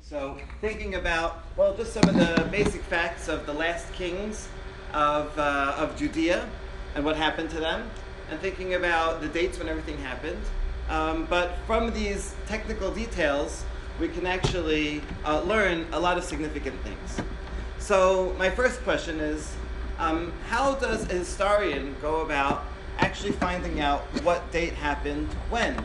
So thinking about, well, just some of the basic facts of the last kings of Judea and what happened to them, and thinking about the dates when everything happened. But from these technical details, we can actually learn a lot of significant things. So my first question is, how does a historian go about actually finding out what date happened when?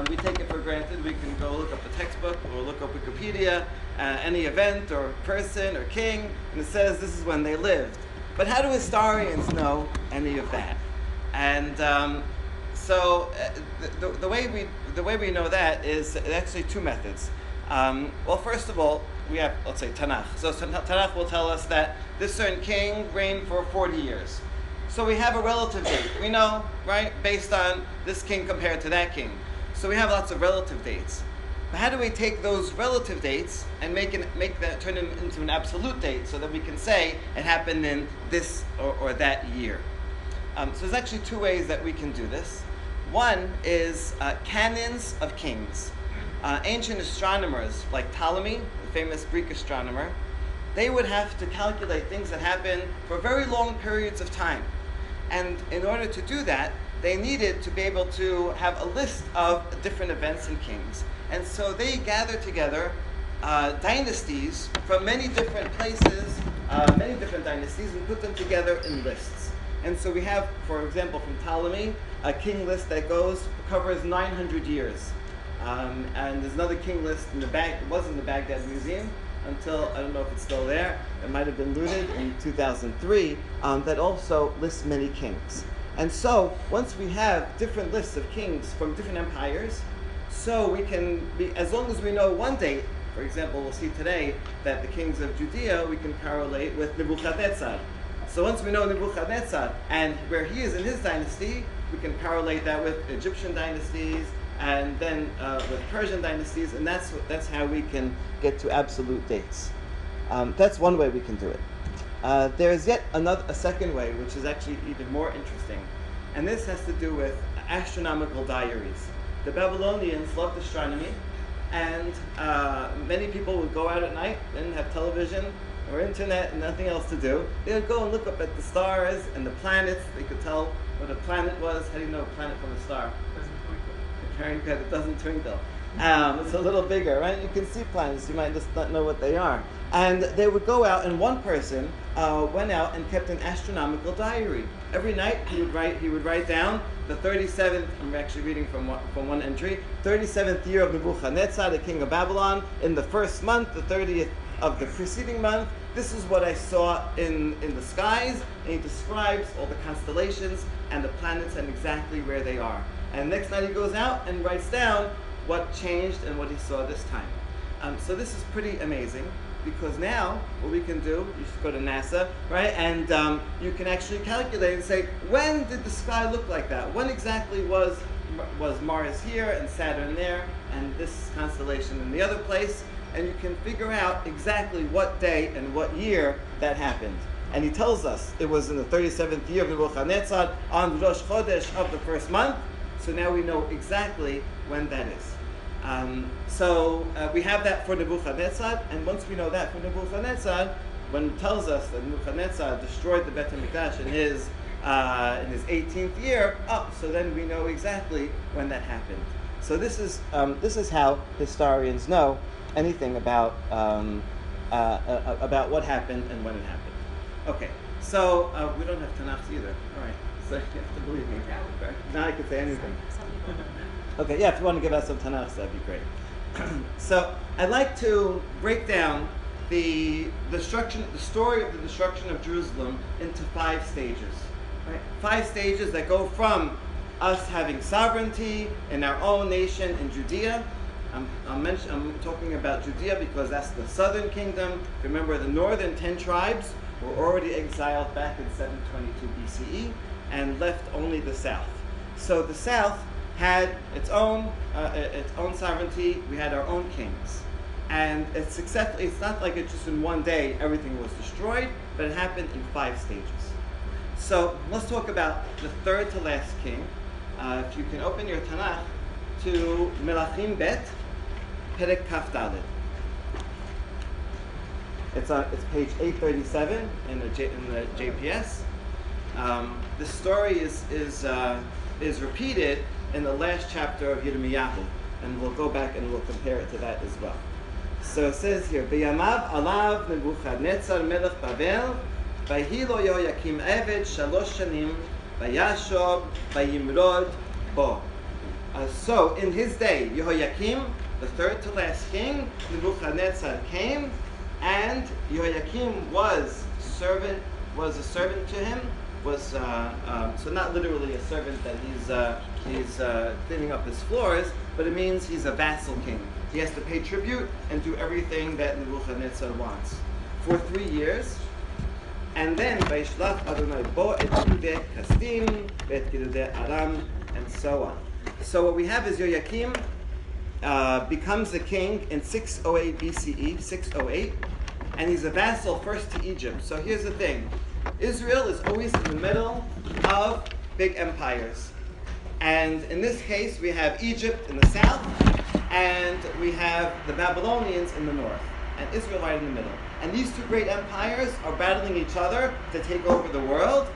We take it for granted. We can go look up the textbook or look up Wikipedia, any event or person or king, and it says this is when they lived. But how do historians know any of that? And the way we know that is actually two methods. Well, first of all, we have, let's say, Tanach. So Tanach will tell us that this certain king reigned for 40 years. So we have a relative date. We know, right, based on this king compared to that king. So we have lots of relative dates. But how do we take those relative dates and turn them into an absolute date so that we can say it happened in this or that year? So there's actually two ways that we can do this. One is canons of kings. Ancient astronomers like Ptolemy, the famous Greek astronomer, they would have to calculate things that happened for very long periods of time. And in order to do that, they needed to be able to have a list of different events and kings. And so they gathered together dynasties from many different places, many different dynasties, and put them together in lists. And so we have, for example, from Ptolemy, a king list that covers 900 years. And there's another king list it was in the Baghdad Museum until, I don't know if it's still there, it might have been looted in 2003, that also lists many kings. And so, once we have different lists of kings from different empires, so we can be, as long as we know one date, for example, we'll see today that the kings of Judea, we can correlate with Nebuchadnezzar. So once we know Nebuchadnezzar and where he is in his dynasty, we can correlate that with Egyptian dynasties, and then with Persian dynasties, and that's how we can get to absolute dates. That's one way we can do it. There is yet a second way, which is actually even more interesting, and this has to do with astronomical diaries. The Babylonians loved astronomy, and many people would go out at night, they didn't have television or internet and nothing else to do. They would go and look up at the stars and the planets. They could tell what a planet was. How do you know a planet from a star? Very good. It doesn't twinkle. It's a little bigger, right? You can see planets. You might just not know what they are. And they would go out, and one person went out and kept an astronomical diary. Every night he would write down the 37th. I'm actually reading from one entry. 37th year of Nebuchadnezzar, the king of Babylon, in the first month, the 30th of the preceding month. This is what I saw in the skies, and he describes all the constellations and the planets and exactly where they are. And next night he goes out and writes down what changed and what he saw this time. So this is pretty amazing, because now what we can do, you should go to NASA, right? And you can actually calculate and say, when did the sky look like that? When exactly was Mars here and Saturn there and this constellation in the other place? And you can figure out exactly what day and what year that happened. And he tells us it was in the 37th year of Nebuchadnezzar on Rosh Chodesh of the first month. So now we know exactly when that is. So we have that for Nebuchadnezzar, and once we know that for Nebuchadnezzar, when it tells us that Nebuchadnezzar destroyed the Beit HaMikdash in his 18th year, so then we know exactly when that happened. So this is how historians know anything about what happened and when it happened. Okay, so we don't have Tanach either. All right. So you have to believe me. Right? Now I can say anything. Okay, yeah, if you want to give us some Tanakh, that'd be great. So I'd like to break down the story of the destruction of Jerusalem into 5 stages. Right? 5 stages that go from us having sovereignty in our own nation in Judea. I'm talking about Judea because that's the southern kingdom. Remember, the northern 10 tribes were already exiled back in 722 BCE. And left only the south. So the south had its own sovereignty. We had our own kings, and it's not like it's just in one day everything was destroyed, but it happened in 5 stages. So let's talk about the third to last king. If you can open your Tanakh to Melachim Bet, Perek Kaf Daled. It's page 837 in the JPS. The story is repeated in the last chapter of Yirmiyahu, and we'll go back and we'll compare it to that as well. So it says here, "V'yamav alav Nebuchadnezzar melech Bavel, v'hi lo Yehoyakim eved shalosh shanim, v'yashob v'yimrod bo." So in his day, Yehoyakim, the third to last king, Nebuchadnezzar came, and Yehoyakim was a servant to him. So not literally a servant that he's cleaning up his floors, but it means he's a vassal king. He has to pay tribute and do everything that Nebuchadnezzar wants for 3 years. And then Vayishlach Adonai bo et Gidudei Kasdim, et Gidudei Aram, and so on. So what we have is Yehoyakim becomes the king in 608 BCE, 608, and he's a vassal first to Egypt. So here's the thing. Israel is always in the middle of big empires. And in this case, we have Egypt in the south, and we have the Babylonians in the north, and Israel right in the middle. And these two great empires are battling each other to take over the world,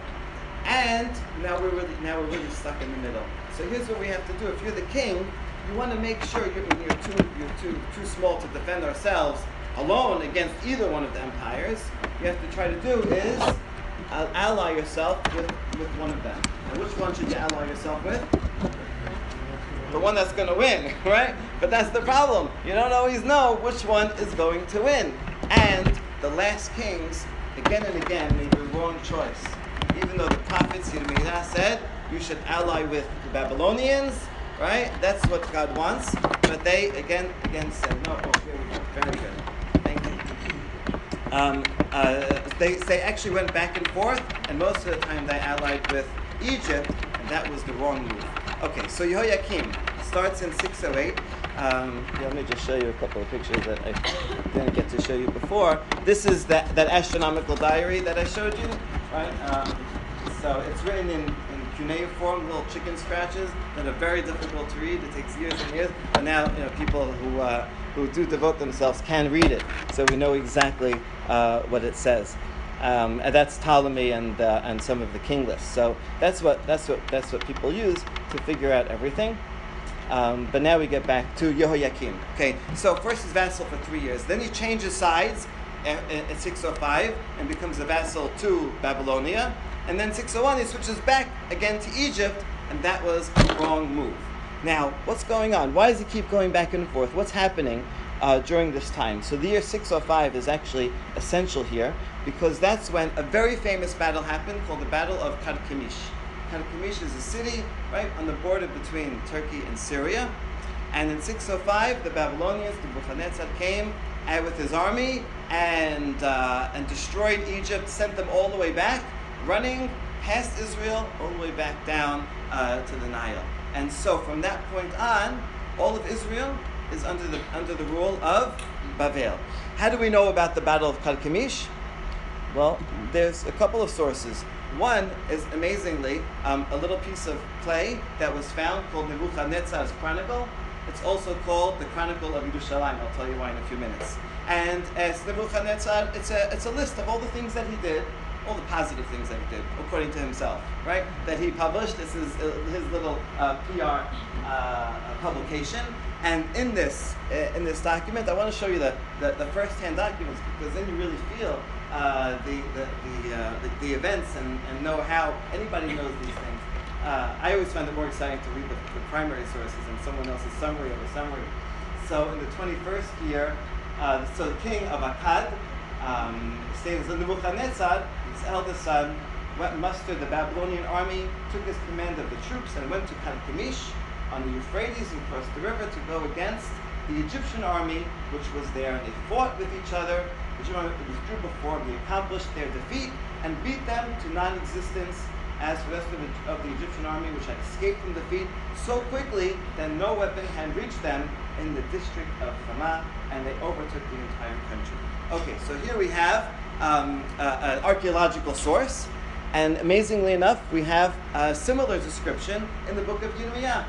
and now we're really stuck in the middle. So here's what we have to do. If you're the king, you want to make sure you're too small to defend ourselves alone against either one of the empires. What you have to try to do is ally yourself with one of them. And which one should you ally yourself with? The one that's going to win, right? But that's the problem. You don't always know which one is going to win. And the last kings, again and again, made the wrong choice. Even though the prophets, Yirmiyah, said, you should ally with the Babylonians, right? That's what God wants. But they, again said, no. Oh, here we go. Very good. Thank you. They actually went back and forth, and most of the time they allied with Egypt, and that was the wrong move. Okay, so Yehoyakim starts in 608. Let me just show you a couple of pictures that I didn't get to show you before. This is that astronomical diary that I showed you, right? So it's written in cuneiform, little chicken scratches that are very difficult to read. It takes years and years, but now people who do devote themselves can read it, so we know exactly what it says. And that's Ptolemy and some of the king lists. So that's what people use to figure out everything. But now we get back to Yehoyakim. Okay, so first he's vassal for 3 years. Then he changes sides at 605 and becomes a vassal to Babylonia. And then 601 he switches back again to Egypt, and that was a wrong move. Now, what's going on? Why does he keep going back and forth? What's happening during this time? So the year 605 is actually essential here, because that's when a very famous battle happened called the Battle of Karkemish. Karkemish is a city right on the border between Turkey and Syria. And in 605, the Babylonians, Nebuchadnezzar, came with his army and destroyed Egypt, sent them all the way back, running past Israel, all the way back down to the Nile. And so from that point on, all of Israel is under the rule of Bavel. How do we know about the Battle of Karkemish? Well, there's a couple of sources. One is, amazingly, a little piece of clay that was found called Nebuchadnezzar's Chronicle. It's also called the Chronicle of Yerushalayim. I'll tell you why in a few minutes. And as Nebuchadnezzar, it's a list of all the things that he did, all the positive things that he did, according to himself, right? That he published. This is his little PR publication. And in this document, I want to show you the first-hand documents, because then you really feel the events and know how anybody knows these things. I always find it more exciting to read the primary sources and someone else's summary of a summary. So in the 21st year, so the king of Akkad, stayed as Nebuchadnezzar, his eldest son, mustered the Babylonian army, took his command of the troops, and went to Karkemish on the Euphrates and crossed the river to go against the Egyptian army, which was there. And they fought with each other. It was true before. They accomplished their defeat and beat them to non-existence, as the rest of the Egyptian army, which had escaped from defeat so quickly that no weapon had reached them in the district of Hama, and they overtook the entire country. Okay, so here we have an archaeological source, and amazingly enough, we have a similar description in the book of Yirmiyah.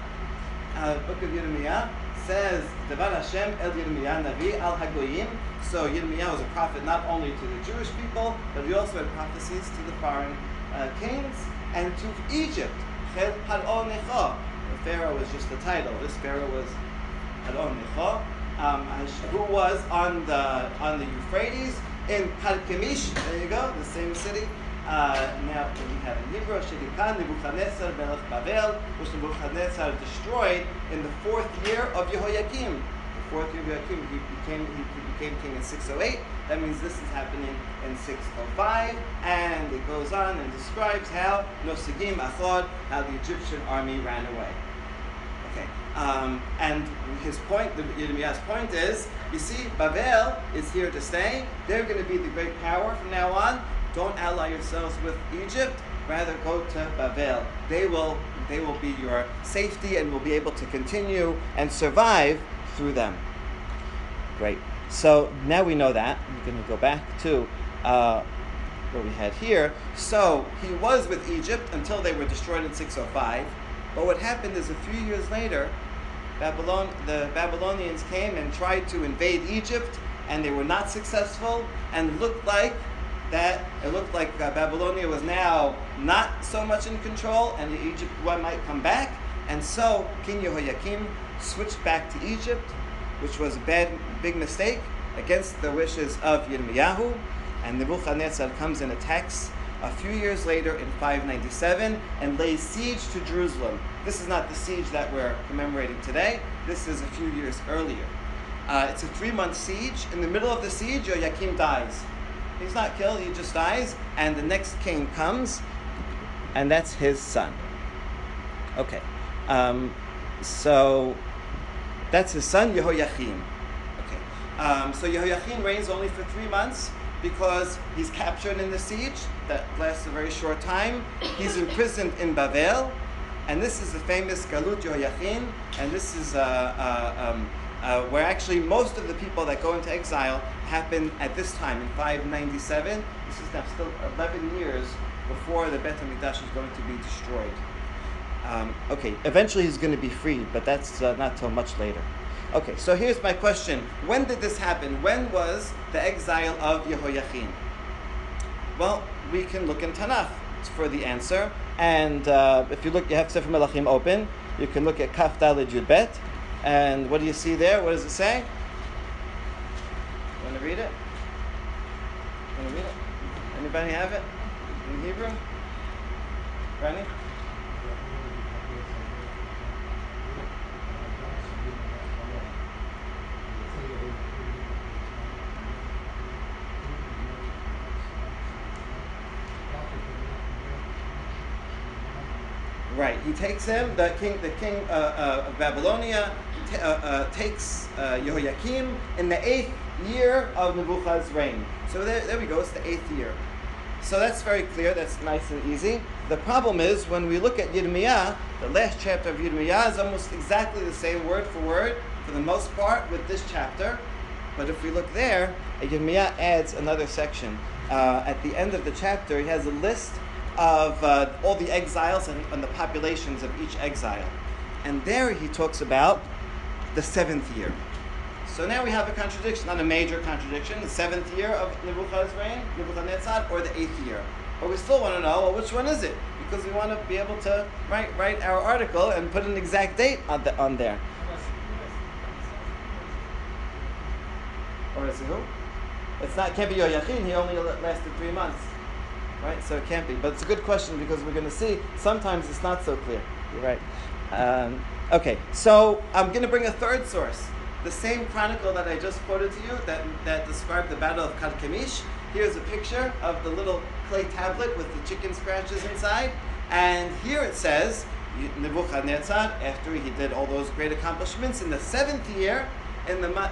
Book of Yirmiyah, says, Devar Hashem el Yirmiyah Navi al Hagoyim. So Yirmiyah was a prophet not only to the Jewish people, but he also had prophecies to the foreign kings and to Egypt. Chel Paro Necho. Pharaoh was just the title. This Pharaoh was Paro Necho, who was on the Euphrates in Karkemish. There you go, the same city. Now we have in Hebrew, Shedikan Nebuchadnezzar Melech Babel, which Nebuchadnezzar destroyed in the 4th year of Yehoiakim. The 4th year of Yehoiakim, he became king in 608. That means this is happening in 605, and it goes on and describes how Nosegim Achod, how the Egyptian army ran away. Okay, and his point, Yirmiyah's point is, you see, Babel is here to stay. They're going to be the great power from now on. Don't ally yourselves with Egypt. Rather, go to Babel. They will be your safety and will be able to continue and survive through them. Great. So now we know that. We're going to go back to what we had here. So he was with Egypt until they were destroyed in 605. But what happened is a few years later, the Babylonians came and tried to invade Egypt, and they were not successful, and it looked like Babylonia was now not so much in control, and Egypt might come back. And so King Yehoiakim switched back to Egypt, which was a big mistake against the wishes of Yirmiyahu. And Nebuchadnezzar comes and attacks a few years later in 597 and lays siege to Jerusalem. This is not the siege that we're commemorating today. This is a few years earlier. It's a 3-month siege. In the middle of the siege, Yehoiakim dies. He's not killed, he just dies, and the next king comes, and that's his son. Okay, so that's his son, Yehoiakim. Okay, so Yehoiakim reigns only for 3 months because he's captured in the siege that lasts a very short time. He's imprisoned in Babel, and this is the famous Galut Yehoiakim, and this is where actually most of the people that go into exile happen at this time in 597. This is now still 11 years before the Beit HaMikdash is going to be destroyed. Okay, eventually he's going to be freed, but that's not till much later. Okay, so here's my question. When did this happen? When was the exile of Yehoiakim? Well, we can look in Tanach for the answer. And if you look, you have Sefer Melachim open. You can look at Kaf Daled Yud Bet. And what do you see there? What does it say? Want to read it? Want to read it? Anybody have it in Hebrew? Rani? Right, he takes him. The king of Babylonia takes Yehoiakim in the 8th year of Nebuchadnezzar's reign. So there we go. It's the 8th year. So that's very clear. That's nice and easy. The problem is when we look at Yirmiyah, the last chapter of Yirmiyah is almost exactly the same word for word for the most part with this chapter. But if we look there, Yirmiyah adds another section. At the end of the chapter, he has a list of all the exiles and the populations of each exile. And there he talks about the 7th year. So now we have a contradiction, not a major contradiction, the 7th year of Nebuchadnezzar's reign, Nebuchadnezzar, or the 8th year. But we still want to know, well, which one is it? Because we want to be able to write our article and put an exact date on there. Or is it who? It can't be Yehoiakim, he only lasted 3 months. Right, so it can't be. But it's a good question because we're going to see sometimes it's not so clear. You're right. Okay, so I'm going to bring a third source. The same chronicle that I just quoted to you that described the Battle of Karkemish. Here's a picture of the little clay tablet with the chicken scratches inside. And here it says, Nebuchadnezzar, after he did all those great accomplishments, in the 7th year,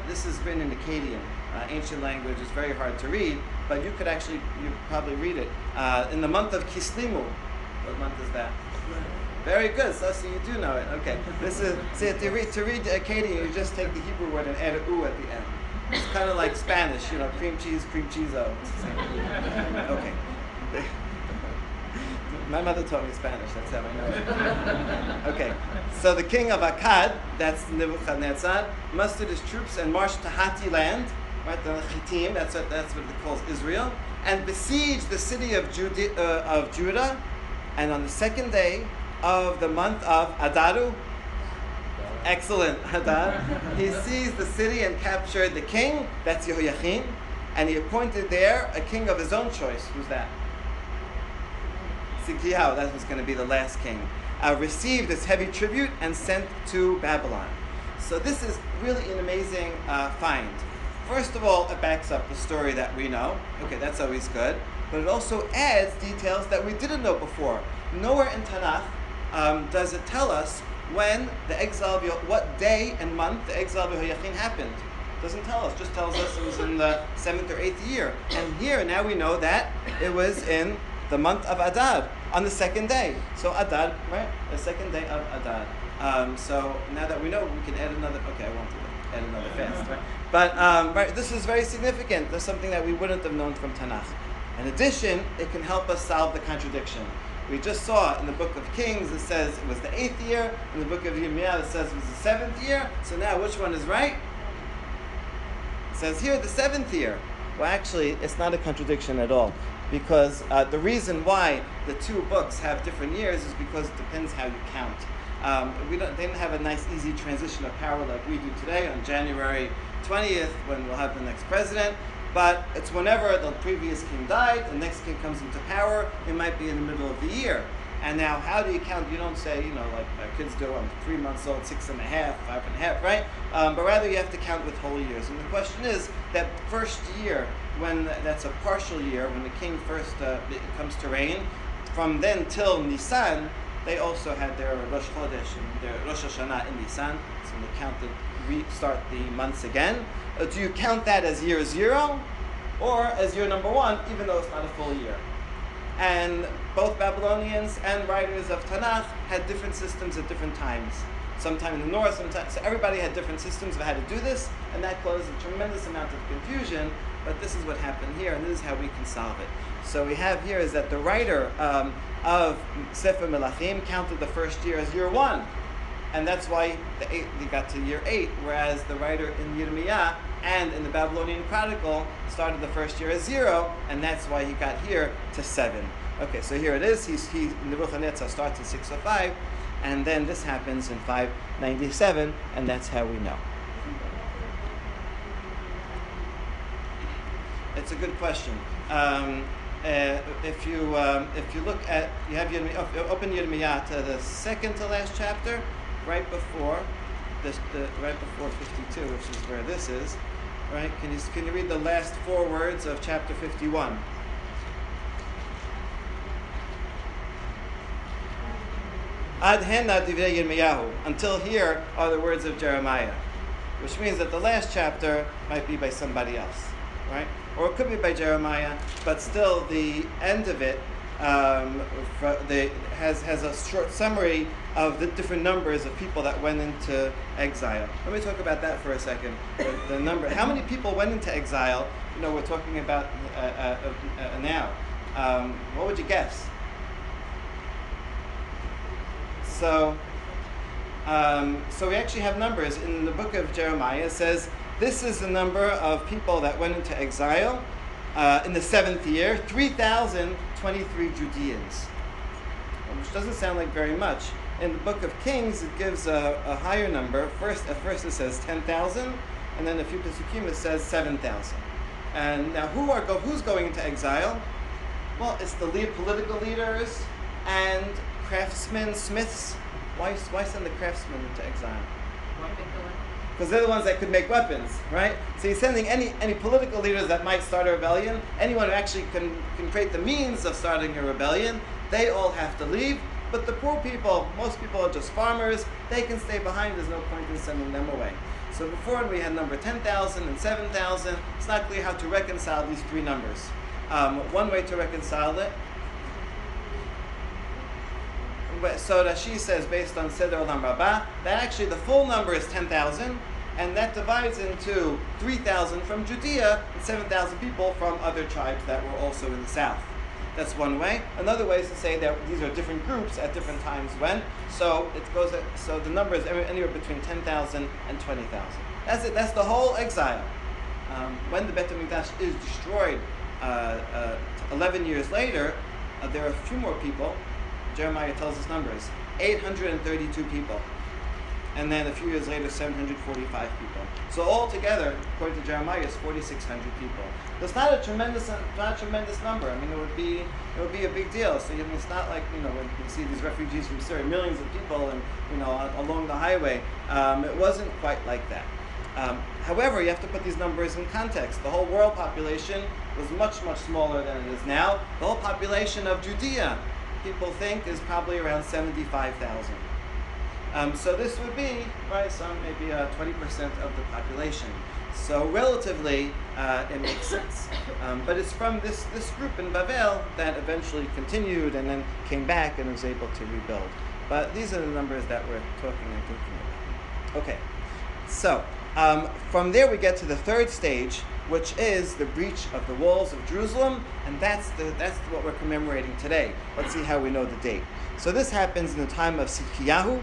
this is written in Akkadian, ancient language. It's very hard to read, but you probably read it. In the month of Kislimu. What month is that? Very good. So you do know it. Okay. This is to read Akkadian. You just take the Hebrew word and add a u at the end. It's kind of like Spanish, cream cheese, cream cheese-o. Okay. My mother taught me Spanish, that's how I know it. Okay, so the king of Akkad, that's Nebuchadnezzar, mustered his troops and marched to Hatti land, right, the Chittim, that's what it calls Israel, and besieged the city of Judah, and on the second day of the month of Adaru, excellent, Adar, he seized the city and captured the king, that's Yehoiachin, and he appointed there a king of his own choice. Who's that? Tzidkiyahu, that was going to be the last king, received this heavy tribute and sent to Babylon. So this is really an amazing find. First of all, it backs up the story that we know. Okay, that's always good. But it also adds details that we didn't know before. Nowhere in Tanakh does it tell us when the exile, what day and month the exile of Yehoiachin happened. Doesn't tell us, just tells us it was in the 7th or 8th year. And here, now we know that it was in the month of Adar, on the second day. So Adar, right? The second day of Adar. So now that we know, we can add another, okay, I won't do that, add another fast, right? But right, this is very significant. There's something that we wouldn't have known from Tanakh. In addition, it can help us solve the contradiction. We just saw in the book of Kings, it says it was the 8th year. In the book of Yirmiyah, it says it was the 7th year. So now, which one is right? It says here the 7th year. Well, actually, it's not a contradiction at all. Because the reason why the two books have different years is because it depends how you count. They didn't have a nice, easy transition of power like we do today on January 20th when we'll have the next president. But it's whenever the previous king died, the next king comes into power, it might be in the middle of the year. And now, how do you count? You don't say, like our kids do, I'm 3 months old, 6.5, 5.5, right? But rather you have to count with whole years. And the question is, that first year, when that's a partial year, when the king first comes to reign, from then till Nisan, they also had their Rosh Chodesh and their Rosh Hashanah in Nisan. So they restart the months again. Do you count that as year 0 or as year number 1, even though it's not a full year? And both Babylonians and writers of Tanakh had different systems at different times. Sometime in the north, so everybody had different systems of how to do this, and that caused a tremendous amount of confusion. But this is what happened here, and this is how we can solve it. So we have here is that the writer of Sefer Melachim counted the first year as year 1. And that's why they got to year 8, whereas the writer in Yirmiyah and in the Babylonian Chronicle started the first year as 0, and that's why he got here to 7. Okay, so here it is. Nebuchadnezzar starts in 605, and then this happens in 597, and that's how we know. It's a good question. If you look at, you have Yirmiyah, open Yirmiyah to the second to last chapter, right before 52, which is where this is, right? Can you read the last 4 words of chapter 51? Ad hena divrei Yirmiyahu. Until here are the words of Jeremiah, which means that the last chapter might be by somebody else, right? Or it could be by Jeremiah, but still the end of it has a short summary of the different numbers of people that went into exile. Let me talk about that for a second. The number, how many people went into exile? We're talking about now. What would you guess? So we actually have numbers. In the book of Jeremiah, it says, this is the number of people that went into exile in the 7th year, 3,023 Judeans, which doesn't sound like very much. In the book of Kings, it gives a higher number. At first it says 10,000, and then a few Pesukim it says 7,000. And now who's going into exile? Well, it's the political leaders and craftsmen, smiths. Why send the craftsmen into exile? Because they're the ones that could make weapons, right? So he's sending any political leaders that might start a rebellion, anyone who actually can create the means of starting a rebellion, they all have to leave. But the poor people, most people are just farmers, they can stay behind, there's no point in sending them away. So before we had number 10,000 and 7,000, it's not clear how to reconcile these 3 numbers. One way to reconcile it, so Rashi says, based on Seder Olam Rabbah, that actually the full number is 10,000, and that divides into 3,000 from Judea and 7,000 people from other tribes that were also in the south. That's one way. Another way is to say that these are different groups at different times when. So it goes. So the number is anywhere between 10,000 and 20,000. That's it. That's the whole exile. When the Bet HaMikdash is destroyed 11 years later, there are a few more people. Jeremiah tells us numbers: 832 people. And then a few years later, 745 people. So altogether, according to Jeremiah, it's 4,600 people. So it's not a tremendous number. I mean, it would be a big deal. So it's not like when you see these refugees from Syria, millions of people, and along the highway. It wasn't quite like that. However, you have to put these numbers in context. The whole world population was much smaller than it is now. The whole population of Judea, people think, is probably around 75,000. So this would be, right, maybe 20% of the population. So relatively, it makes sense. But it's from this group in Babel that eventually continued and then came back and was able to rebuild. But these are the numbers that we're talking and thinking about. Okay, so from there we get to the third stage, which is the breach of the walls of Jerusalem, and that's what we're commemorating today. Let's see how we know the date. So this happens in the time of Tzidkiyahu.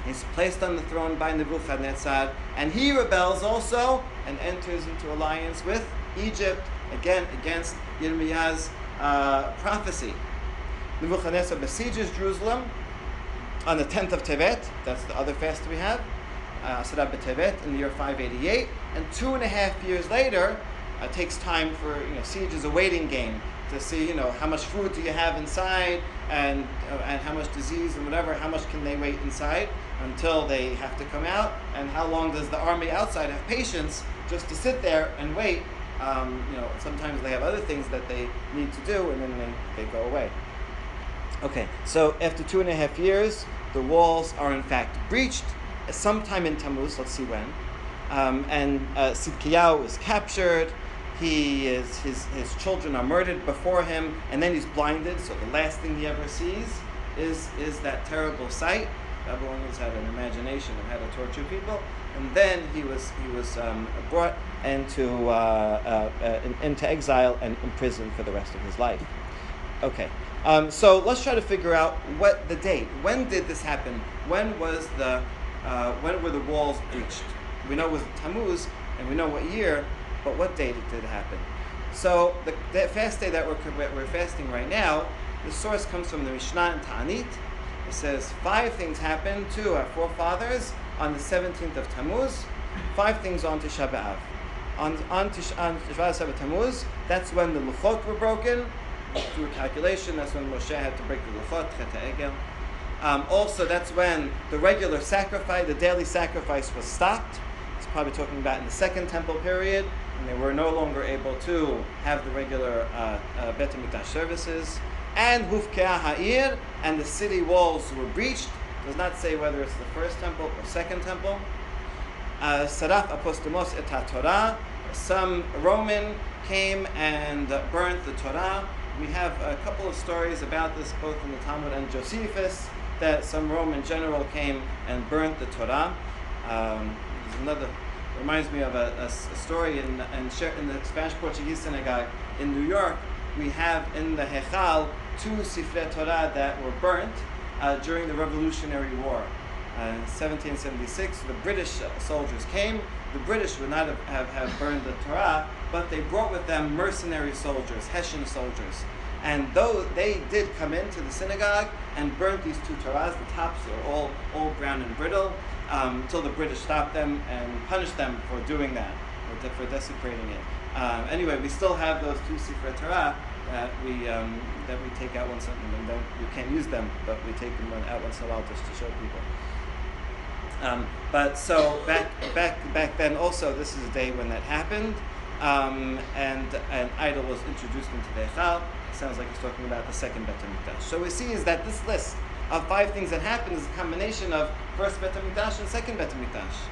He's placed on the throne by Nebuchadnezzar, and he rebels also and enters into alliance with Egypt, again against Yirmiyah's prophecy. Nebuchadnezzar besieges Jerusalem on the 10th of Tevet. That's the other fast we have, Asara b'Tevet, in the year 588, and 2.5 years later, takes time for siege is a waiting game to see how much food do you have inside and how much disease and whatever, how much can they wait inside until they have to come out, and how long does the army outside have patience just to sit there and wait. Sometimes they have other things that they need to do, and then they go away. Okay, so after 2.5 years, the walls are in fact breached sometime in Tammuz. Let's see when. And Tzidkiyahu is captured. His children are murdered before him, and then he's blinded. So the last thing he ever sees is that terrible sight. Babylonians had an imagination of how to torture people, and then he was brought into exile and imprisoned for the rest of his life. Okay, so let's try to figure out what the date. When did this happen? When were the walls breached? We know it was Tammuz, and we know what year, but what date did it happen? So the fast day that we're fasting right now, the source comes from the Mishnah in Ta'anit. It says 5 things happened to our forefathers on the 17th of Tammuz, 5 things on Tisha B'Av. On Tisha B'Av Tammuz, that's when the Luchot were broken. Through a calculation, that's when Moshe had to break the Luchot, Chet HaEgel. Also, that's when the regular sacrifice, the daily sacrifice, was stopped. It's probably talking about in the Second Temple period, and they were no longer able to have the regular Bet HaMikdash services. And Hufkeah Ha'ir, and the city walls were breached. It does not say whether it's the first temple or second temple. Saraf apostemos et HaTorah. Some Roman came and burnt the Torah. We have a couple of stories about this, both in the Talmud and Josephus, that some Roman general came and burnt the Torah. There's another, reminds me of a story in the Spanish-Portuguese synagogue in New York. We have in the Hechal 2 Sifrei Torah that were burnt during the Revolutionary War. In 1776, the British soldiers came. The British would not have burned the Torah, but they brought with them mercenary soldiers, Hessian soldiers. And though they did come into the synagogue and burnt these 2 Torahs, the tops are all brown and brittle, until the British stopped them and punished them for doing that, or for desecrating it. Anyway, we still have those 2 Sifrei Torah that we take out once in a while, and we can't use them, but we take them out once in a while just to show people. But so back then also, this is a day when that happened, and an idol was introduced into the Echal. Sounds like it's talking about the second Bet HaMikdash. So we see is that this list of 5 things that happened is a combination of first Bet HaMikdash and second Bet HaMikdash.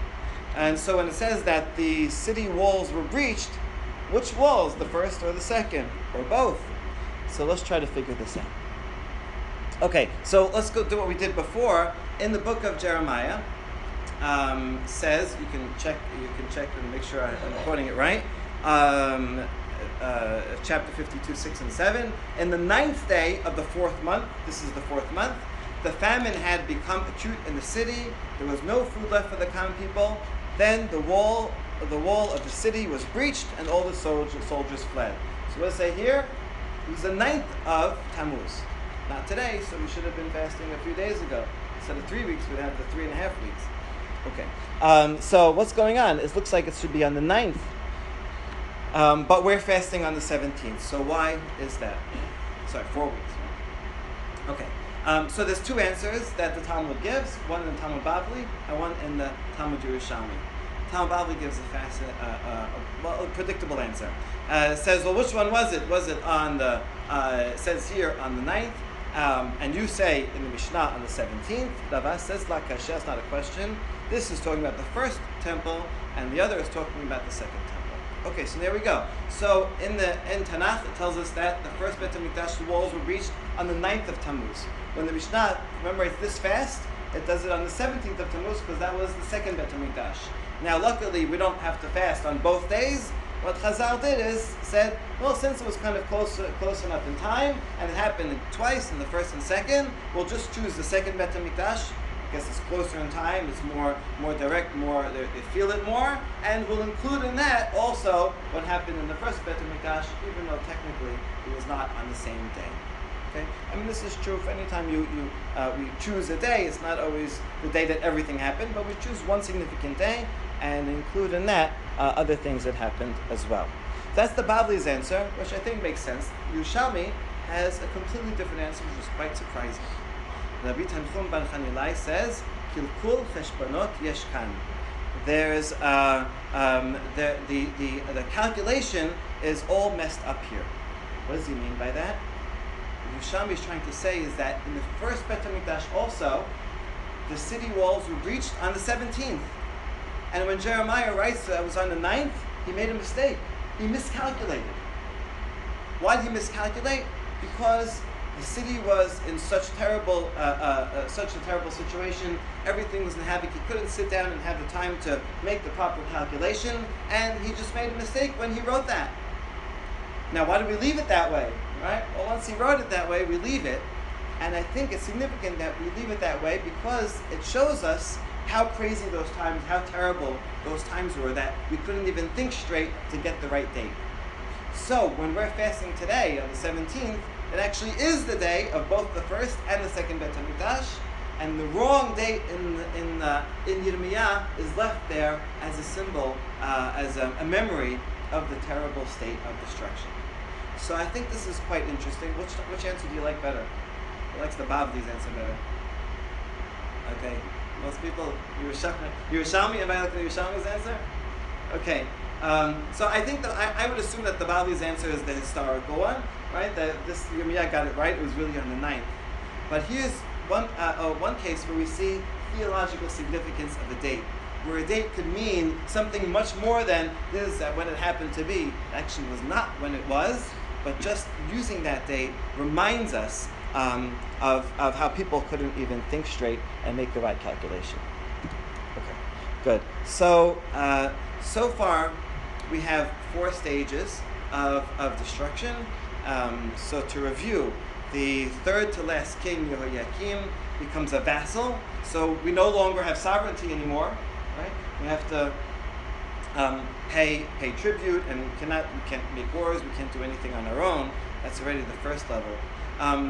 And so when it says that the city walls were breached, which walls, the first or the second, or both? So let's try to figure this out. Okay, so let's go do what we did before. In the book of Jeremiah, says, you can check and make sure I'm quoting it right. chapter 52, 6 and 7. In the 9th day of the 4th month, this is the 4th month, the famine had become acute in the city. There was no food left for the common people. Then the wall of the city was breached, and all the soldiers fled. So what does it say here? It was the 9th of Tammuz. Not today, so we should have been fasting a few days ago. Instead of 3 weeks, we'd have the 3.5 weeks. Okay. So what's going on? It looks like it should be on the 9th. But we're fasting on the 17th. So why is that? Sorry, 4 weeks. Okay. So there's two answers that the Talmud gives, one in the Talmud Bavli and one in the Talmud Yerushalmi. Talmud Bavli gives a predictable answer. It says, well, which one was it? Was it on the, it says here on the 9th, and you say in the Mishnah on the 17th. Rava says, la kasha, it's not a question. This is talking about the first temple, and the other is talking about the second temple. Okay, so there we go. So in Tanach, it tells us that the first Bet HaMikdash walls were breached on the 9th of Tammuz. When the Mishnah commemorates this fast, it does it on the 17th of Tammuz because that was the second Bet HaMikdash. Now, luckily, we don't have to fast on both days. What Chazal did is said, well, since it was kind of close enough in time, and it happened twice in the first and second, we'll just choose the second Bet HaMikdash. I guess it's closer in time, it's more direct, they feel it more, and we'll include in that also what happened in the first Bet HaMikdash, even though technically it was not on the same day. Okay? I mean, this is true for any time we choose a day. It's not always the day that everything happened, but we choose one significant day and include in that other things that happened as well. That's the Bavli's answer, which I think makes sense. Yerushalmi has a completely different answer, which is quite surprising. Rabbi Tanchum Bar Chanilai says, "Kilkul cheshbonot yesh kan." There's the calculation is all messed up here. What does he mean by that? Yerushalmi is trying to say is that in the first Bet HaMikdash also, the city walls were breached on the 17th. And when Jeremiah writes that it was on the 9th, he made a mistake. He miscalculated. Why did he miscalculate? Because the city was in such a terrible situation. Everything was in havoc. He couldn't sit down and have the time to make the proper calculation, and he just made a mistake when he wrote that. Now, why do we leave it that way? Right? Well, once he wrote it that way, we leave it. And I think it's significant that we leave it that way because it shows us how crazy those times, how terrible those times were that we couldn't even think straight to get the right date. So when we're fasting today on the 17th, it actually is the day of both the first and the second Bet HaMikdash, and the wrong date in Yirmiyah is left there as a symbol, as a memory of the terrible state of destruction. So I think this is quite interesting. Which answer do you like better? Who likes the Bavli's answer better? Okay, most people, Yerushalmi, am I looking at Yerushalmi's answer? Okay, so I think that I would assume that the Bavli's answer is the historical one, right? That this Yirmiyah got it right, it was really on the 9th. But here's one case where we see theological significance of a date, where a date could mean something much more than this, when it happened to be. It actually was not when it was, but just using that date reminds us of how people couldn't even think straight and make the right calculation. Okay, good. So, so far we have 4 stages of destruction. So to review, the third to last king, Yehoiakim, becomes a vassal. So we no longer have sovereignty anymore, right? We have to pay tribute, and we can't make wars, we can't do anything on our own. That's already the first level.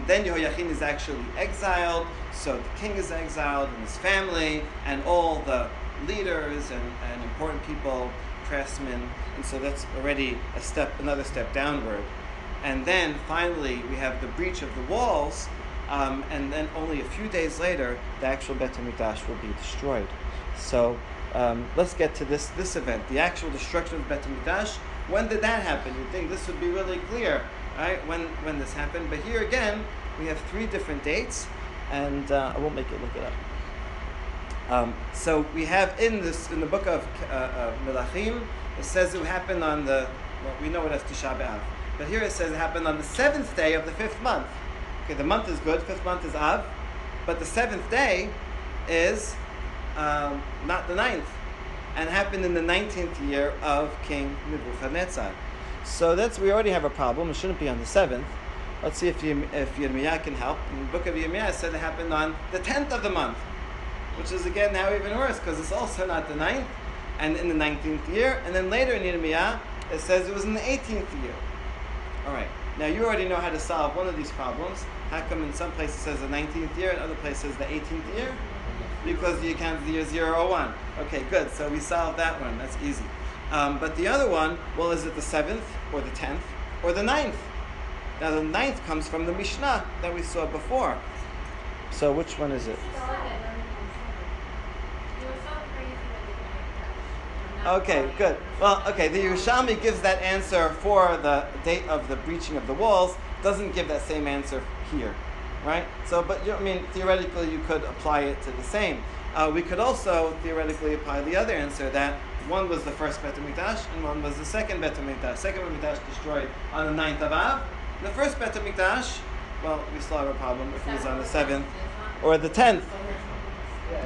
Then Yehoiachin is actually exiled, so the king is exiled and his family and all the leaders and important people, craftsmen, and so that's already another step downward. And then finally we have the breach of the walls, and then only a few days later the actual Bet HaMikdash will be destroyed. So let's get to this event, the actual destruction of Bet HaMikdash. When did that happen? You'd think this would be really clear, right? When this happened. But here again, we have 3 different dates, and I won't make you look it up. So we have in the book of Melachim, it says it happened on we know it as Tisha B'Av. But here it says it happened on the 7th day of the 5th month. Okay, the month is good, 5th month is Av, but the 7th day is not the 9th, and happened in the 19th year of King Nebuchadnezzar. So we already have a problem. It shouldn't be on the 7th. Let's see if Yirmiyah can help. In the book of Yirmiyah, it said it happened on the 10th of the month, which is again now even worse because it's also not the 9th and in the 19th year. And then later in Yirmiyah, it says it was in the 18th year. All right. Now you already know how to solve one of these problems. How come in some places it says the 19th year and other places the 18th year? Because you count the year 0 or 1. Okay, good. So we solved that one. That's easy. But the other one, well, is it the 7th or the 10th or the 9th? Now the 9th comes from the Mishnah that we saw before. So which one is it? Okay, good. Well, okay, the Yerushalmi gives that answer for the date of the breaching of the walls, doesn't give that same answer here, right? So, but theoretically you could apply it to the same. We could also theoretically apply the other answer that one was the first Bet HaMikdash and one was the second Bet HaMikdash. Second Bet HaMikdash destroyed on the 9th of Av. And the first Bet HaMikdash, well, we still have a problem if it was on the 7th or the 10th. Yeah.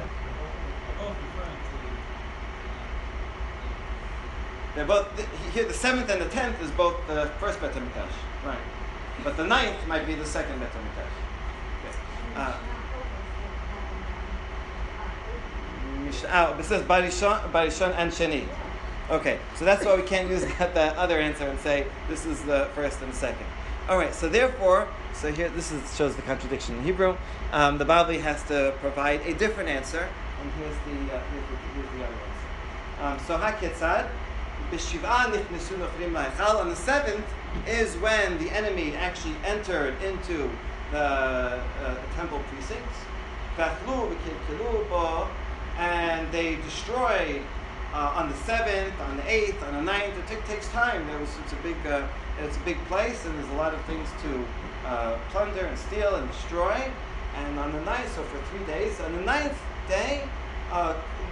They're both here. The 7th and the 10th is both the first Bet HaMikdash, right? But the 9th might be the second Bet HaMikdash. Okay. It says Barishon and Sheni. Okay, so that's why we can't use the other answer and say this is the first and second. All right. So therefore, here shows the contradiction in Hebrew. The Bavli has to provide a different answer, and here's the other answer. So Haketzad. On the 7th is when the enemy actually entered into the temple precincts, and they destroyed on the 7th, on the 8th, on the 9th. It takes time. It's a big place, and there's a lot of things to plunder and steal and destroy. And on the 9th, so for 3 days, on the 9th day,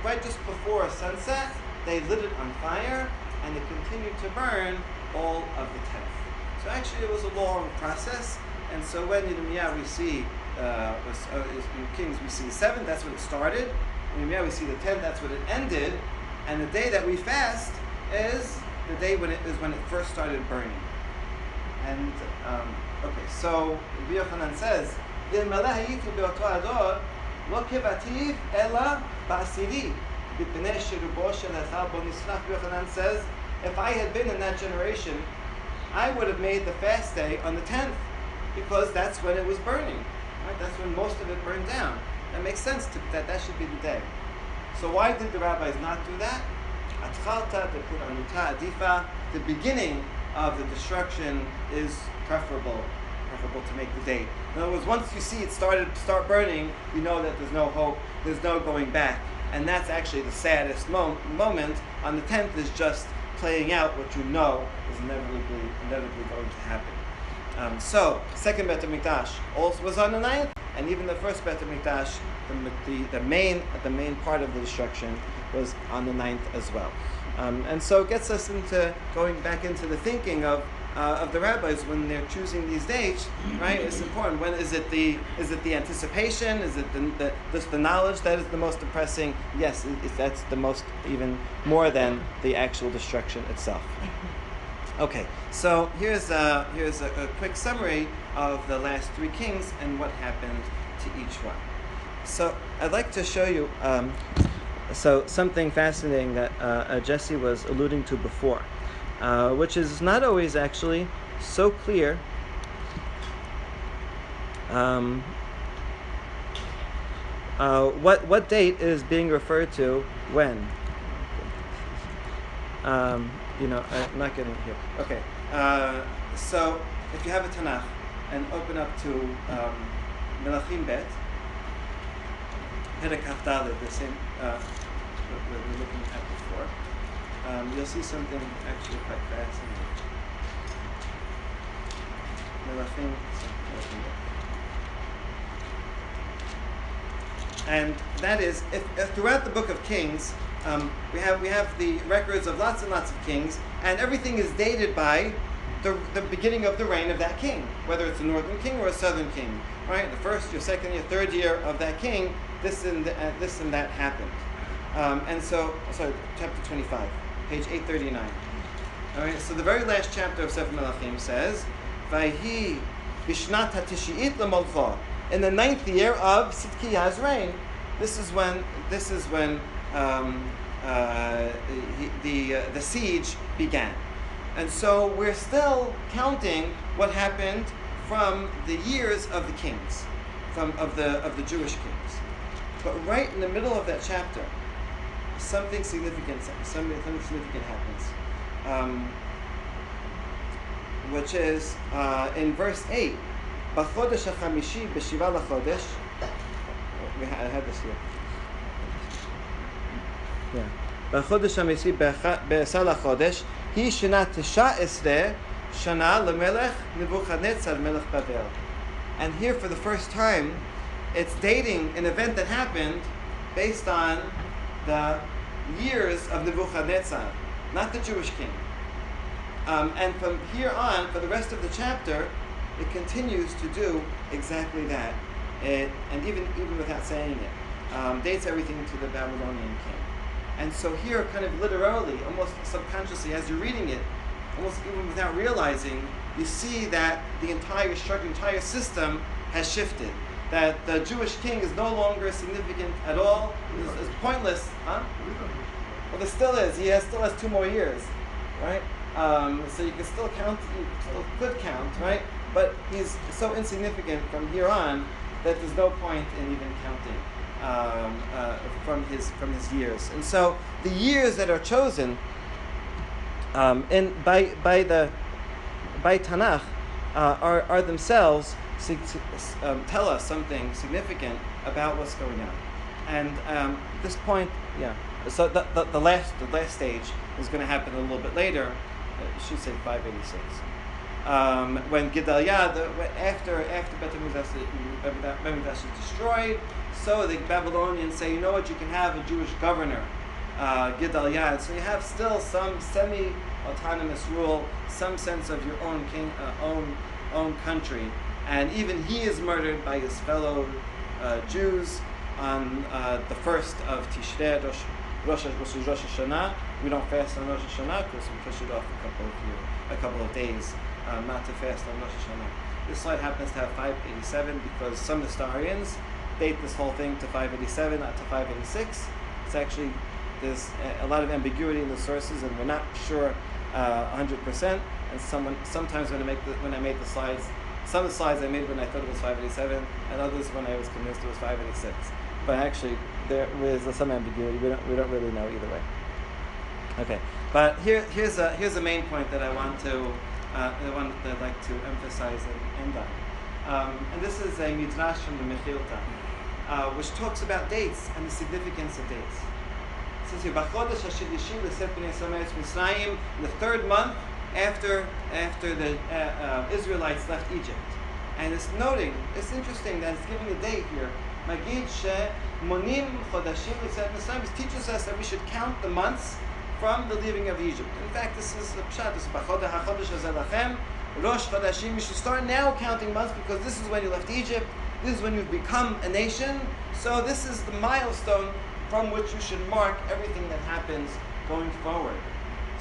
right just before sunset, they lit it on fire, and it continued to burn all of the 10th. So actually it was a long process, and so when in Yirmiyah we see, in Kings we see the 7th, that's when it started. In Yirmiyah we see the 10th, that's when it ended, and the day that we fast is the day when it first started burning. And, okay, so Rabbi Yochanan says, lo kevativ ela ba'asiri. Yochanan says, if I had been in that generation, I would have made the fast day on the 10th, because that's when it was burning. Right? That's when most of it burned down. That makes sense that should be the day. So why did the rabbis not do that? The beginning of the destruction is preferable to make the date. In other words, once you see it start burning, you know that there's no hope, there's no going back. And that's actually the saddest moment. On the 10th is just playing out what you know is inevitably going to happen. So, second Bet HaMikdash also was on the 9th, and even the first Bet HaMikdash, the main part of the destruction was on the 9th as well. And so it gets us into going back into the thinking of the rabbis when they're choosing these dates, right? It's important. When is it the anticipation? Is it just the knowledge that is the most depressing? Yes, that's the most, even more than the actual destruction itself. Okay, so here's a quick summary of the last 3 kings and what happened to each one. So I'd like to show you something fascinating that Jesse was alluding to before. Which is not always actually so clear what date is being referred to when. I'm not getting here. Okay, so if you have a Tanach and open up to Melachim Bet, Perek Kaf Daled, the same that we're looking at before. You'll see something actually quite fascinating. And that is, if throughout the book of Kings, we have the records of lots and lots of kings, and everything is dated by the beginning of the reign of that king, whether it's a northern king or a southern king, right? The first, your second, your third year of that king, this and that happened. And so, chapter 25. Page 839. All right. So the very last chapter of Sefer Melachim says, "Vayhi bishnat hatishiit lemolcha." In the 9th year of Sidkiya's reign, this is when the siege began, and so we're still counting what happened from the years of the kings, of the Jewish kings. But right in the middle of that chapter, something significant happens, which is in verse 8. B'chodesh hachamishi b'shiva lachodesh. I had this here. Yeah. B'chodesh hachamishi b'esar lachodesh. Hi shana tisha esrei shana lemelech Nebuchadnezzar melech Bavel. And here, for the first time, it's dating an event that happened based on the years of Nebuchadnezzar, not the Jewish king. And from here on, for the rest of the chapter, it continues to do exactly that. And even without saying it, dates everything to the Babylonian king. And so here, kind of literally, almost subconsciously, as you're reading it, almost even without realizing, you see that the entire structure, entire system has shifted. That the Jewish king is no longer significant at all. Is pointless. Huh? Well, there still is. He still has 2 more years, right? So you can still count. You still could count, right? But he's so insignificant from here on that there's no point in even counting from his years. And so the years that are chosen by Tanach are themselves tell us something significant about what's going on. And this point, yeah. So the last stage is going to happen a little bit later. I should say 586. When Gedaliah, after Bet HaMikdash is destroyed, so the Babylonians say, you know what, you can have a Jewish governor, Gedaliah. So you have still some semi-autonomous rule, some sense of your own king, own country. And even he is murdered by his fellow Jews on the 1st of Tishrei, Rosh Hashanah. We don't fast on Rosh Hashanah because we push it off a couple of days, not to fast on Rosh Hashanah. This slide happens to have 587 because some historians date this whole thing to 587, not to 586. It's actually, there's a lot of ambiguity in the sources, and we're not sure 100%. And sometimes when I made the slides, some of the slides I made when I thought it was 587, and others when I was convinced it was 586. But actually, there is some ambiguity. We don't really know either way. Okay, but here's a main point that I'd like to emphasize and end on. And this is a midrash from the Mechilta, which talks about dates and the significance of dates. It says here, "B'chodesh hashlishi l'set b'nei Yisrael me'eretz Mitzrayim," the 3rd month after the Israelites left Egypt. And it's interesting that it's giving a date here. Magen monim chodashim l'set Mitzrayim. It teaches us that we should count the months from the leaving of Egypt. In fact, this is the pshat. This is b'chodesh hachodesh hazeh lachem rosh chodashim. You should start now counting months because this is when you left Egypt. This is when you've become a nation. So this is the milestone from which you should mark everything that happens going forward.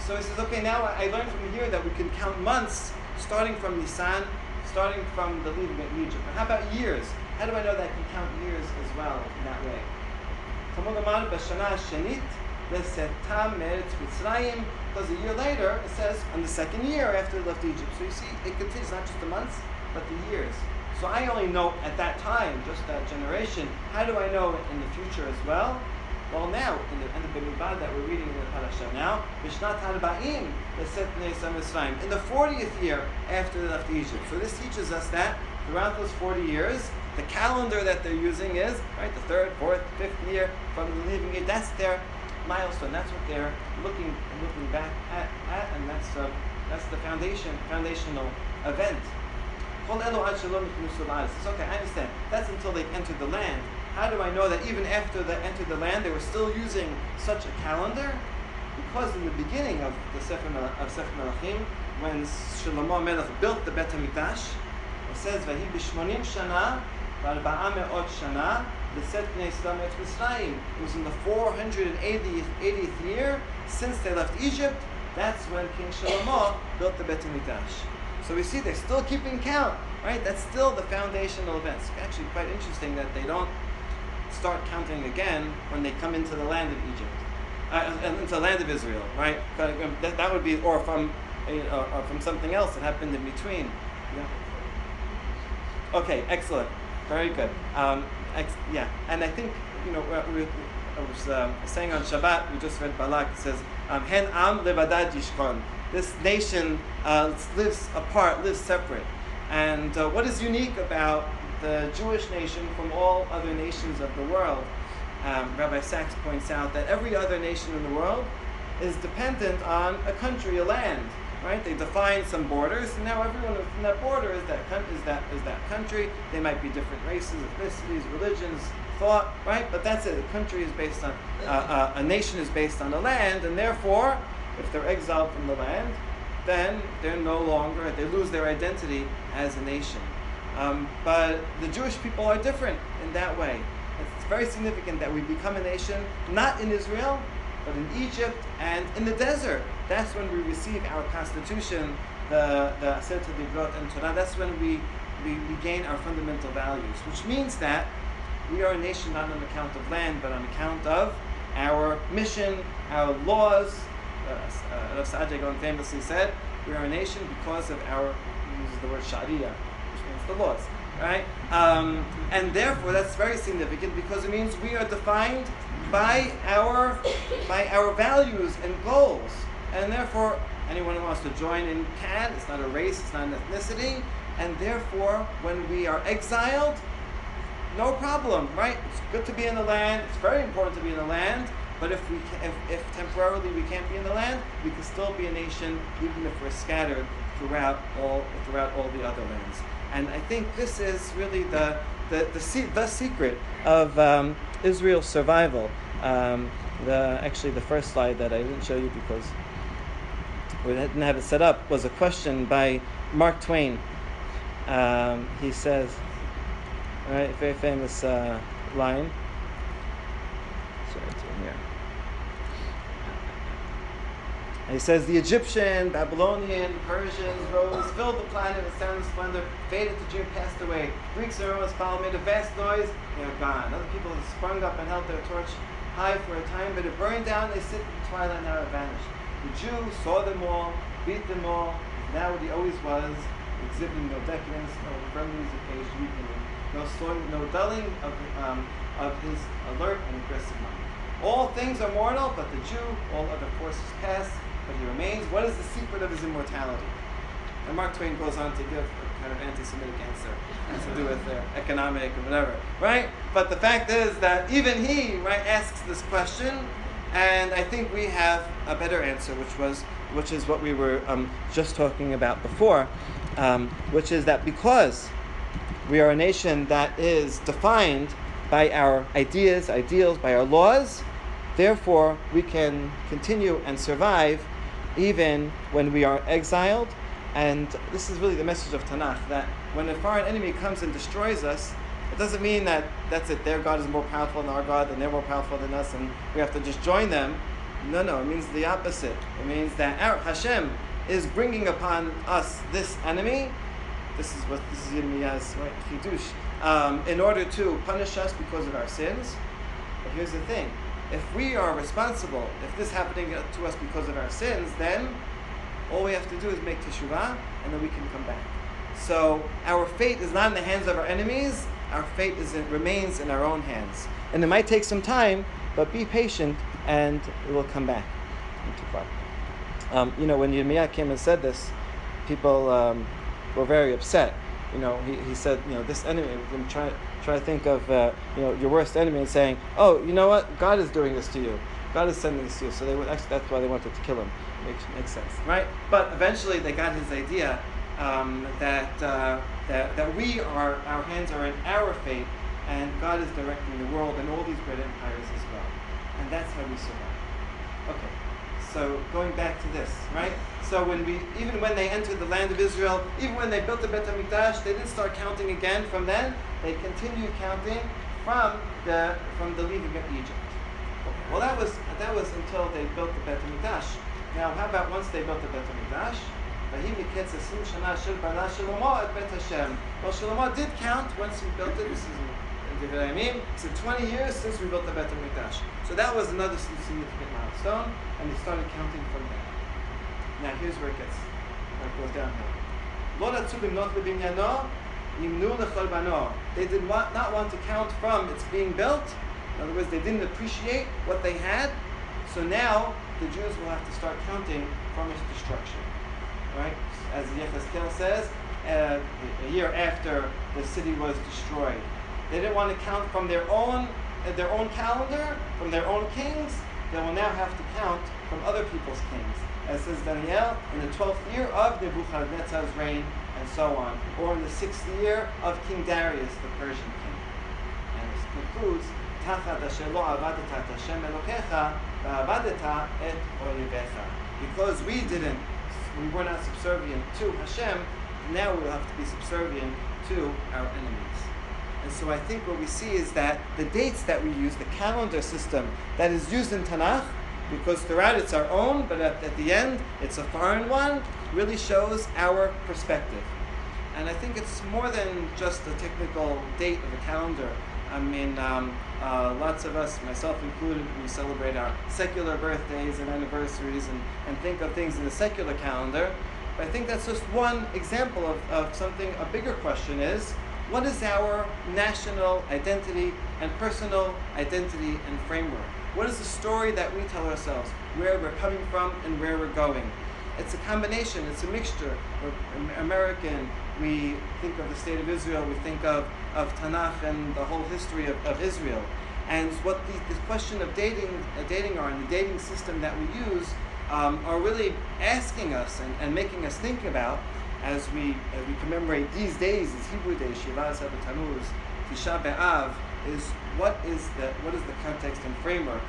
So he says, okay, now I learned from here that we can count months starting from Nisan, starting from the leaving of Egypt. But how about years? How do I know that I can count years as well in that way? Because a year later, it says, on the 2nd year after they left Egypt. So you see, it continues not just the months, but the years. So I only know at that time, just that generation. How do I know in the future as well? Well, now, in the Bimibad that we're reading in the parasha now, Mishnat Harba'im, in the 40th year after they left Egypt. So this teaches us that throughout those 40 years, the calendar that they're using is, right, the 3rd, 4th, 5th year from the leaving it. That's their milestone. That's what they're looking back at, and that's the foundational event. It's okay, I understand. That's until they've entered the land. How do I know that even after they entered the land, they were still using such a calendar? Because in the beginning of Sefer Melachim, when Shlomo Melech built the Bet HaMikdash, it says, "Vahi b'shmonim shana v'arba'a me'ot shana l'set bnei Yisrael me'eretz Mitzrayim." It was in the 480th year since they left Egypt that's when King Shlomo built the Bet HaMikdash. So we see they're still keeping count, right? That's still the foundational events. Actually, quite interesting that they don't start counting again when they come into the land of Egypt, into the land of Israel, right? That would be, or from something else that happened in between. Yeah. Okay, excellent, very good. Yeah, and I think I was saying on Shabbat, we just read Balak. It says, "Hen am levadad yishkon." This nation lives apart, lives separate. And what is unique about the Jewish nation from all other nations of the world? Rabbi Sachs points out that every other nation in the world is dependent on a country, a land. Right? They define some borders, and now everyone within that border is that country. They might be different races, ethnicities, religions, thought, right? But that's it. A country is based on a nation is based on a land, and therefore, if they're exiled from the land, then they're no longer, they lose their identity as a nation. But the Jewish people are different in that way. It's very significant that we become a nation not in Israel, but in Egypt and in the desert. That's when we receive our constitution, the Aseret HaDivrot and Torah. That's when we gain our fundamental values, which means that we are a nation not on account of land, but on account of our mission, our laws. Rav Saadia Gaon famously said, we are a nation because of our, he uses the word Sharia, which means the laws, right? And therefore, that's very significant because it means we are defined by our values and goals. And therefore, anyone who wants to join in can. It's not a race, it's not an ethnicity. And therefore, when we are exiled, no problem, right? It's good to be in the land. It's very important to be in the land. But if temporarily we can't be in the land, we can still be a nation, even if we're scattered throughout all the other lands. And I think this is really the secret of Israel's survival. Actually, the first slide that I didn't show you because we didn't have it set up was a question by Mark Twain. He says, right, a very famous line. Sorry, it's in here. He says, the Egyptian, Babylonian, Persians rose, filled the planet with sound and splendor, faded to dream, passed away. Greeks and Romans followed, made a vast noise, they are gone. Other people have sprung up and held their torch high for a time, but it burned down, they sit in the twilight, now it vanished. The Jew saw them all, beat them all, now what he always was, exhibiting no decadence, no infirmities of age, weakening, no dulling of his alert and aggressive mind. All things are mortal, but the Jew, all other forces pass, but he remains. What is the secret of his immortality? And Mark Twain goes on to give a kind of anti-Semitic answer. It has to do with economic and whatever, right? But the fact is that even he, right, asks this question, and I think we have a better answer, which is what we were just talking about before, which is that because we are a nation that is defined by our ideas, ideals, by our laws, therefore we can continue and survive even when we are exiled. And this is really the message of Tanach, that when a foreign enemy comes and destroys us, it doesn't mean that that's it, their God is more powerful than our God, and they're more powerful than us, and we have to just join them. No, it means the opposite. It means that our Hashem is bringing upon us this enemy. This is Yirmiyah's right, chidush, in order to punish us because of our sins. But here's the thing. If we are responsible, if this is happening to us because of our sins, then all we have to do is make teshuvah, and then we can come back. So our fate is not in the hands of our enemies. Our fate remains in our own hands. And it might take some time, but be patient, and it will come back. Not too far. When Yirmiyah came and said this, people were very upset. He said, this enemy, try to think of, your worst enemy and saying, oh, you know what? God is doing this to you. God is sending this to you. So that's why they wanted to kill him. Makes sense, right? But eventually they got his idea that our hands are in our fate, and God is directing the world and all these great empires as well. And that's how we survive. Okay. So going back to this, right? So even when they entered the land of Israel, even when they built the Bet HaMikdash, they didn't start counting again from then. They continued counting from the leaving of Egypt. Well, that was until they built the Bet HaMikdash. Now, how about once they built the Bet HaMikdash? Well, Shlomo did count once he built it. This is in Divrei Yamim. He said 20 years since we built the Bet HaMikdash. So that was another significant milestone, and they started counting from there. Now here's where it goes downhill. They did not want to count from its being built. In other words, they didn't appreciate what they had. So now the Jews will have to start counting from its destruction. Right? As Yechezkel says, a year after the city was destroyed. They didn't want to count from their own calendar, from their own kings. They will now have to count from other people's kings. As says Daniel, in the 12th year of Nebuchadnezzar's reign, and so on. Or in the 6th year of King Darius, the Persian king. And this concludes, because we were not subservient to Hashem, now we will have to be subservient to our enemies. And so I think what we see is that the dates that we use, the calendar system that is used in Tanach, because throughout it's our own, but at the end it's a foreign one, really shows our perspective. And I think it's more than just a technical date of a calendar. I mean, lots of us, myself included, we celebrate our secular birthdays and anniversaries and think of things in the secular calendar. But I think that's just one example of something. A bigger question is, what is our national identity and personal identity and framework? What is the story that we tell ourselves, where we're coming from and where we're going? It's a combination, it's a mixture. We're American, we think of the state of Israel, we think of Tanach and the whole history of Israel. And what this question of dating are, and the dating system that we use, are really asking us and making us think about as we commemorate these days, as Hebrew days, Shiva Asar Tammuz, Tisha B'Av, is what is the context and framework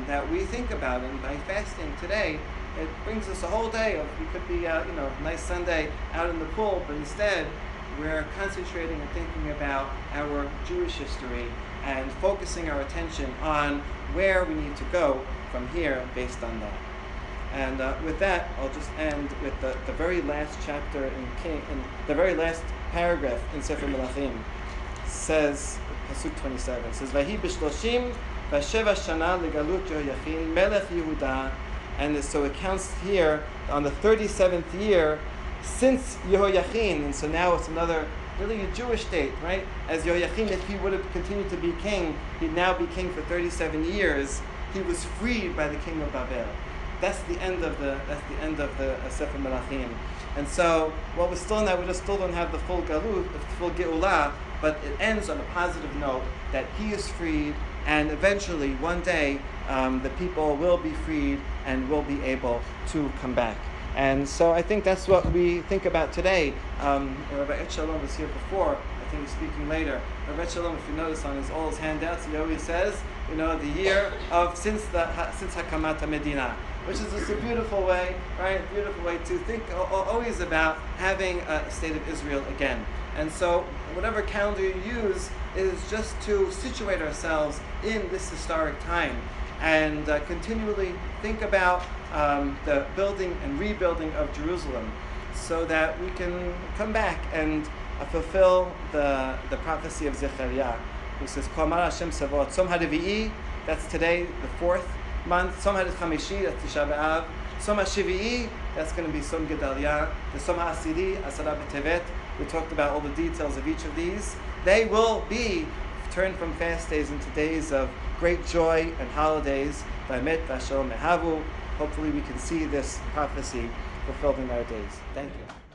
that we think about. And by fasting today, it brings us a whole day of, we could be a nice Sunday out in the pool, but instead we're concentrating and thinking about our Jewish history and focusing our attention on where we need to go from here based on that. And with that, I'll just end with the very last chapter in the very last paragraph in Sefer Melachim. Says, Pasuk 27, says, Vahi b'shloshim v'sheva shana legalut Yehoyachin melech Yehuda. And so it counts here on the 37th year since Yehoyachin. And so now it's another, really a Jewish date, right? As Yehoyachin, if he would have continued to be king, he'd now be king for 37 years. He was freed by the king of Babel. That's the end of the Sefer Melachim. And so, while we're still in that, we just still don't have the full galut, the full geulah, but it ends on a positive note that he is freed, and eventually, one day, the people will be freed and will be able to come back. And so I think that's what we think about today. Rabbi Et Shalom was here before. I think he's speaking later. Rabbi Et Shalom, if you notice on all his handouts, he always says, the year of since Hakamat Medina, which is just a beautiful way, right? Beautiful way to think always about having a state of Israel again. And so whatever calendar you use is just to situate ourselves in this historic time and continually think about the building and rebuilding of Jerusalem so that we can come back and fulfill the prophecy of Zechariah, who says, K'amar Hashem Savot, Tzom HaRevi'i, that's today, the 4th month, Tzom HaChamishi, that's Tisha B'Av, Tzom HaShivi'i, that's going to be Tzom Gedalia, the Tzom HaAsiri, Asara B'Tevet. We talked about all the details of each of these. They will be turned from fast days into days of great joy and holidays. V'amet v'ashalom mehavu. Hopefully we can see this prophecy fulfilled in our days. Thank you.